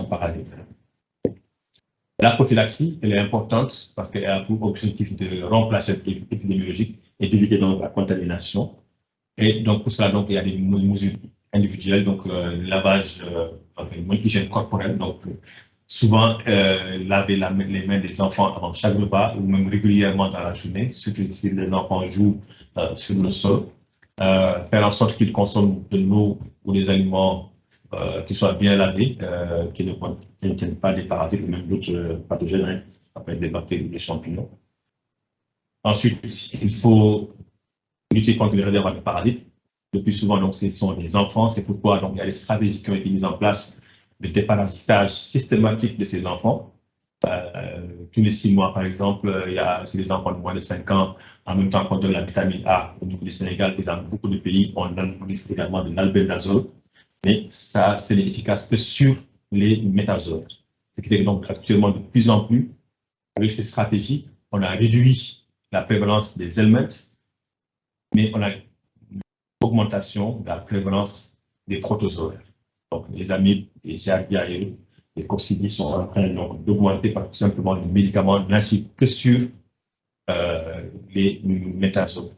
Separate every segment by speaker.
Speaker 1: parasitaire. La prophylaxie, elle est importante parce qu'elle a pour objectif de rompre la chaîne épidémiologique et d'éviter donc la contamination. Et donc, pour cela, donc, il y a des mesures individuelles, donc lavage, enfin, hygiène corporelle, donc souvent laver les mains des enfants avant chaque repas ou même régulièrement dans la journée, surtout si les enfants jouent sur le sol, faire en sorte qu'ils consomment de l'eau ou des aliments qui soient bien lavés, qui ne contiennent pas des parasites ou même d'autres pathogènes, hein, après des bactéries ou des champignons. Ensuite, il faut lutter contre les réservoirs de parasites. Le plus souvent, donc, ce sont les enfants. C'est pourquoi donc, il y a des stratégies qui ont été mises en place de déparasitage systématique de ces enfants. Tous les 6 mois, par exemple, il y a chez les enfants de moins de 5 ans, en même temps qu'on donne la vitamine A au niveau du Sénégal et dans beaucoup de pays, on administre également de l'albendazole. Mais ça, ce n'est efficace que sur les métazoaires. Ce qui fait donc actuellement de plus en plus, avec ces stratégies, on a réduit la prévalence des helminths, mais on a une augmentation de la prévalence des protozoaires. Donc les amibes, les giardia et les coccidies sont en train d'augmenter par tout simplement des médicaments n'agissent que sur les métazoaires.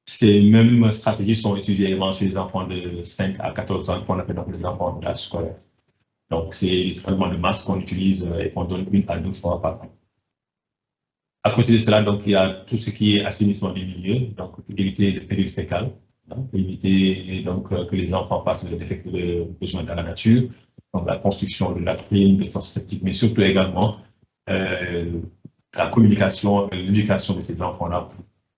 Speaker 1: Ces mêmes stratégies sont utilisées également chez les enfants de 5 à 14 ans, qu'on appelle donc les enfants de l'âge scolaire. Donc, c'est les traitements de masse qu'on utilise et qu'on donne 1 à 2 fois par an. À côté de cela, donc, il y a tout ce qui est assainissement des milieux, donc éviter les périodes fécales, hein, éviter donc que les enfants passent de besoins dans la nature, donc la construction de latrines, de fosses septiques, mais surtout également la communication, l'éducation de ces enfants-là,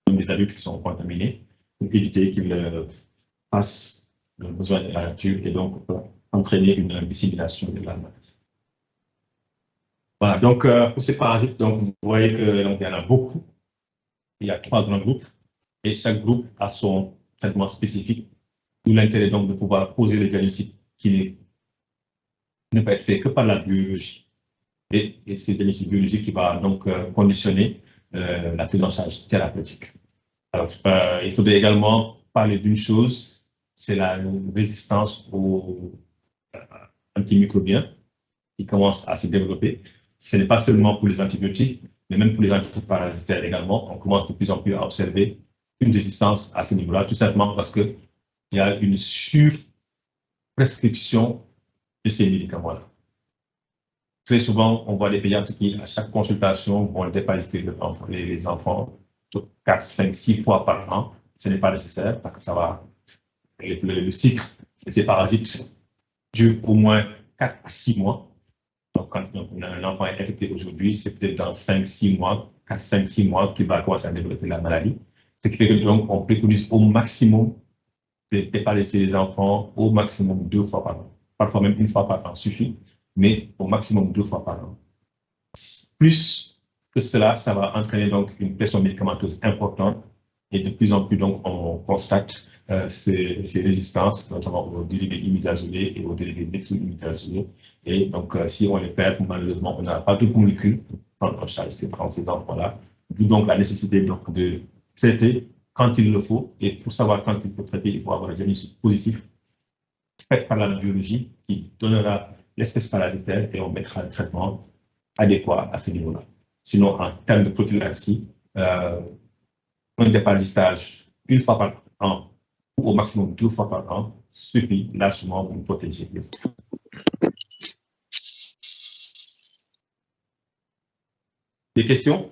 Speaker 1: des adultes qui sont contaminés, pour éviter qu'ils passent le besoin de la nature et donc entraîner une dissémination de la maladie. Voilà, donc pour ces parasites, donc, vous voyez qu'il y en a beaucoup. Il y a 3 grands groupes et chaque groupe a son traitement spécifique. D'où l'intérêt donc de pouvoir poser le diagnostic qui ne peut être fait que par la biologie. Et c'est le diagnostic biologique qui va donc conditionner la prise en charge thérapeutique. Alors, il faudrait également parler d'une chose, c'est la résistance aux antimicrobiens qui commence à se développer. Ce n'est pas seulement pour les antibiotiques, mais même pour les antiparasitaires également. On commence de plus en plus à observer une résistance à ce niveau-là, tout simplement parce qu'il y a une surprescription de ces médicaments-là. Très souvent, on voit des pédiatres qui, à chaque consultation, vont déparasiter les enfants 4, 5, 6 fois par an. Ce n'est pas nécessaire parce que ça va. Le cycle de ces parasites dure au moins 4 à 6 mois. Donc, quand un enfant est infecté aujourd'hui, c'est peut-être dans 5, 6 mois, 4, 5, 6 mois qu'il va commencer à développer la maladie. Ce qui fait que donc, on préconise au maximum de déparasiter les enfants au maximum 2 fois par an. Parfois même 1 fois par an suffit, mais au maximum 2 fois par an. Plus que cela, ça va entraîner donc une pression médicamenteuse importante et de plus en plus donc on constate ces résistances, notamment aux dérivés imidazolés et aux dérivés dextroimidazolés. Et donc si on les perd, malheureusement, on n'a pas de molécules pour prendre en charge ces enfants-là. D'où donc la nécessité donc de traiter quand il le faut. Et pour savoir quand il faut traiter, il faut avoir un diagnostic positif fait par la biologie qui donnera l'espèce parasitaire et on mettra le traitement adéquat à ce niveau-là. Sinon, en termes de prophylaxie, un déparasitage 1 fois par an ou au maximum 2 fois par an suffit largement pour protéger les enfants. Des questions?